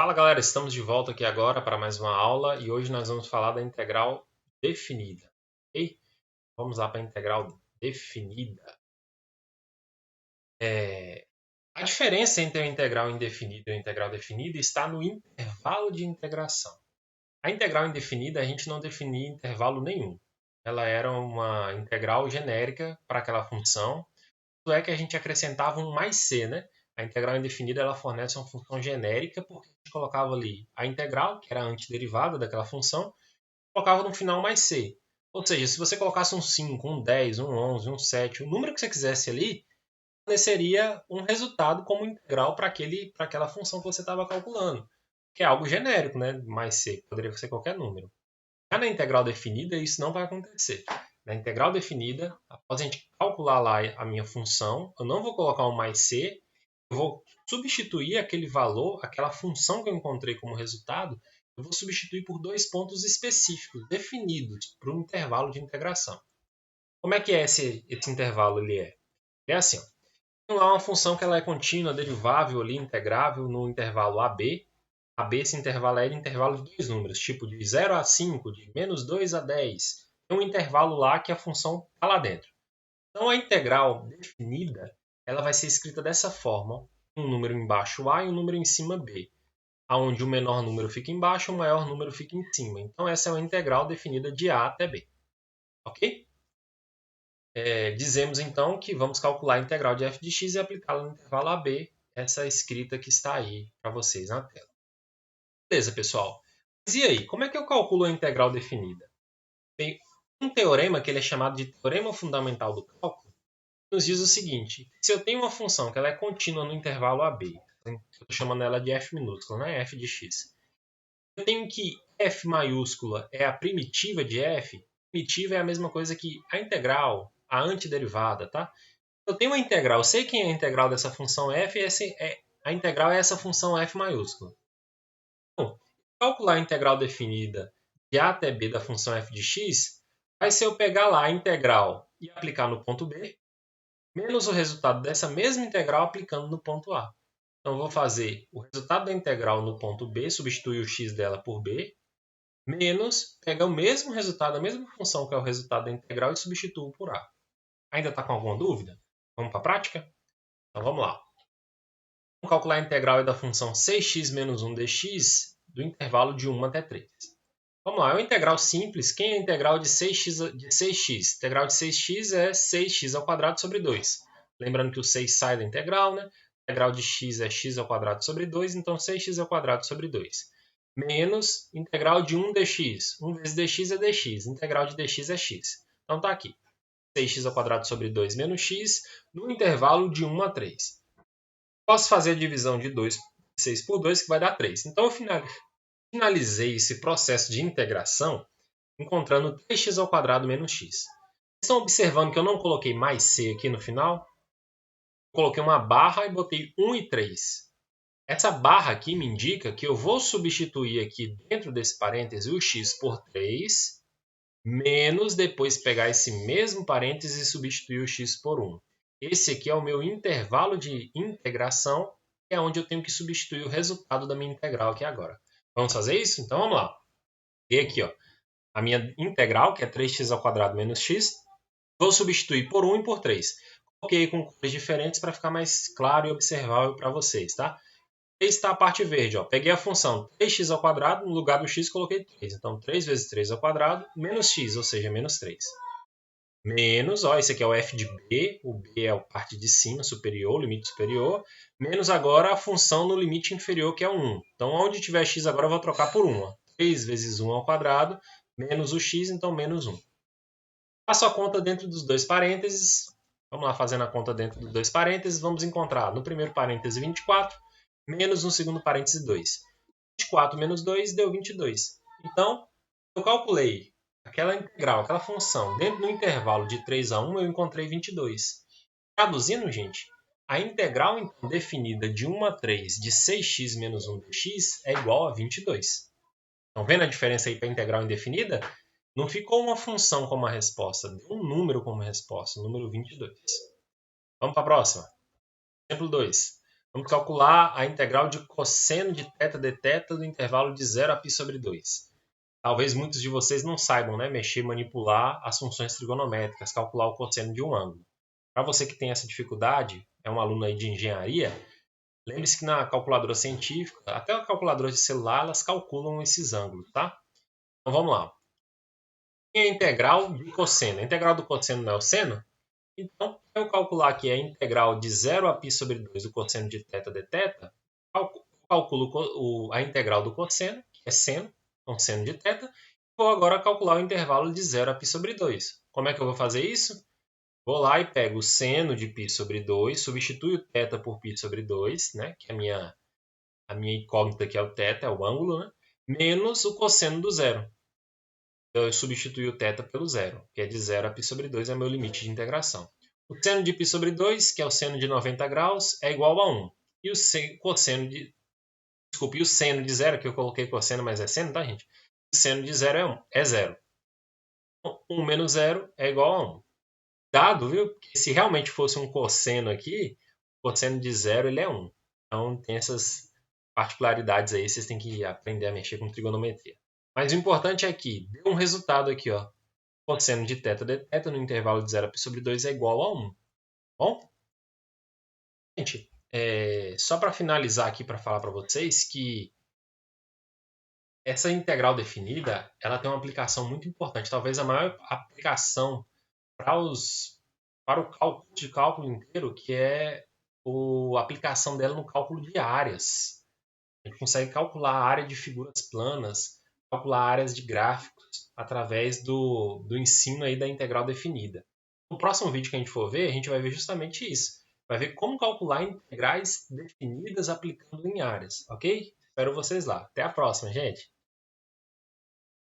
Fala galera, estamos de volta aqui agora para mais uma aula e hoje nós vamos falar da integral definida. Ok? Vamos lá para a integral definida. A diferença entre a integral indefinida e a integral definida está no intervalo de integração. A integral indefinida a gente não definia intervalo nenhum. Ela era uma integral genérica para aquela função. Tanto é que a gente acrescentava um mais c, né? A integral indefinida ela fornece uma função genérica porque a gente colocava ali a integral, que era a antiderivada daquela função, colocava no final mais c. Ou seja, se você colocasse um 5, um 10, um 11, um 7, o número que você quisesse ali, forneceria um resultado como integral para aquela função que você estava calculando, que é algo genérico, né? Mais c, poderia ser qualquer número. Já na integral definida, isso não vai acontecer. Na integral definida, após a gente calcular lá a minha função, eu não vou colocar um mais c, eu vou substituir aquele valor, aquela função que eu encontrei como resultado, eu vou substituir por dois pontos específicos, definidos, para um intervalo de integração. Como é que é esse intervalo? Ele é assim, ó. Tem lá uma função que ela é contínua, derivável ali, integrável no intervalo AB. AB, esse intervalo é de intervalo de dois números, tipo de 0 a 5, de menos 2 a 10. Tem um intervalo lá que a função está lá dentro. Então, a integral definida ela vai ser escrita dessa forma, um número embaixo A e um número em cima B, onde o menor número fica embaixo e o maior número fica em cima. Então, essa é uma integral definida de A até B. Ok? Dizemos então que vamos calcular a integral de f de x e aplicá-la no intervalo AB, essa escrita que está aí para vocês na tela. Beleza, pessoal. Mas e aí, como é que eu calculo a integral definida? Tem um teorema que ele é chamado de teorema fundamental do cálculo, que nos diz o seguinte: se eu tenho uma função que ela é contínua no intervalo AB, eu estou chamando ela de f minúscula, né? F de x. Eu tenho que f maiúscula é a primitiva de f. Primitiva é a mesma coisa que a integral, a antiderivada, tá? Eu tenho uma integral, eu sei quem é a integral dessa função f, a integral é essa função f maiúscula. Então, calcular a integral definida de a até b da função f de x vai ser eu pegar lá a integral e aplicar no ponto b, menos o resultado dessa mesma integral aplicando no ponto a. Então, eu vou fazer o resultado da integral no ponto b, substituir o x dela por b, menos pegar o mesmo resultado, a mesma função que é o resultado da integral e substituo por a. Ainda está com alguma dúvida? Vamos para a prática? Então, vamos lá. Vamos calcular a integral da função 6x menos 1 dx do intervalo de 1 até 3. Vamos lá, é uma integral simples. Quem é a integral de 6x? De 6x? A integral de 6x é 6x ao quadrado sobre 2. Lembrando que o 6 sai da integral, né? A integral de x é x ao quadrado sobre 2, então 6x ao quadrado sobre 2. Menos integral de 1 dx. 1 vezes dx é dx. Integral de dx é x. Então tá aqui. 6x ao quadrado sobre 2 menos x no intervalo de 1 a 3. Posso fazer a divisão de 6 por 2, que vai dar 3. Então, eu finalizei esse processo de integração encontrando 3x ao quadrado menos x. Estão observando que eu não coloquei mais c aqui no final? Coloquei uma barra e botei 1 e 3. Essa barra aqui me indica que eu vou substituir aqui dentro desse parêntese o x por 3, menos depois pegar esse mesmo parêntese e substituir o x por 1. Esse aqui é o meu intervalo de integração, que é onde eu tenho que substituir o resultado da minha integral aqui agora. Vamos fazer isso? Então vamos lá. E aqui, ó, a minha integral, que é 3x ao quadrado menos x, vou substituir por 1 e por 3. Coloquei com cores diferentes para ficar mais claro e observável para vocês, tá? 3 está a parte verde, ó. Peguei a função 3x ao quadrado, no lugar do x coloquei 3. Então 3 vezes 3 ao quadrado, menos x, ou seja, menos 3. Menos, ó, esse aqui é o f de b, o b é a parte de cima, superior, limite superior, menos agora a função no limite inferior, que é o 1. Então, onde tiver x agora eu vou trocar por 1. Ó. 3 vezes 1 ao quadrado, menos o x, então menos 1. Faço a conta dentro dos dois parênteses. Vamos lá, fazendo a conta dentro dos dois parênteses, vamos encontrar no primeiro parêntese 24, menos no segundo parêntese 2. 24 menos 2 deu 22. Então, eu calculei aquela integral, aquela função, dentro do intervalo de 3 a 1, eu encontrei 22. Traduzindo, gente, a integral então, definida de 1 a 3 de 6x menos 1 dx é igual a 22. Estão vendo a diferença aí para a integral indefinida? Não ficou uma função como a resposta, deu um número como resposta, o número 22. Vamos para a próxima. Exemplo 2. Vamos calcular a integral de cosseno de θ de θ do intervalo de 0 a π sobre 2. Talvez muitos de vocês não saibam, né, mexer, manipular as funções trigonométricas, calcular o cosseno de um ângulo. Para você que tem essa dificuldade, é um aluno aí de engenharia, lembre-se que na calculadora científica, até a calculadora de celular, elas calculam esses ângulos, tá? Então vamos lá. E a integral de cosseno? A integral do cosseno não é o seno? Então, para eu calcular aqui a integral de 0 a π sobre 2 do cosseno de θ de θ, calculo a integral do cosseno, que é seno, então seno de θ, e vou agora calcular o intervalo de 0 a π sobre 2. Como é que eu vou fazer isso? Vou lá e pego o seno de π sobre 2, substituo o θ por π sobre 2, né, que é a minha incógnita que é o θ, é o ângulo, né, menos o cosseno do zero. Então, eu substituo o θ pelo zero, que é de 0 a π sobre 2, é meu limite de integração. O seno de π sobre 2, que é o seno de 90 graus, é igual a 1. E o cosseno de... Desculpe, e o seno de zero, que eu coloquei cosseno, mas é seno, tá, gente? O seno de zero é 0. Então, 1 menos 0 é igual a 1. Dado, viu? Porque se realmente fosse um cosseno aqui, o cosseno de zero ele é 1. Então, tem essas particularidades aí, vocês têm que aprender a mexer com trigonometria. Mas o importante é que deu um resultado aqui, ó. Cosseno de θ de θ no intervalo de 0 a π sobre 2 é igual a 1. Bom? Gente, só para finalizar aqui para falar para vocês que essa integral definida ela tem uma aplicação muito importante, talvez a maior aplicação para o cálculo de cálculo inteiro, que é a aplicação dela no cálculo de áreas. A gente consegue calcular a área de figuras planas, calcular áreas de gráficos através do ensino aí da integral definida. No próximo vídeo que a gente for ver, a gente vai ver justamente isso. Vai ver como calcular integrais definidas aplicando em áreas, ok? Espero vocês lá. Até a próxima, gente!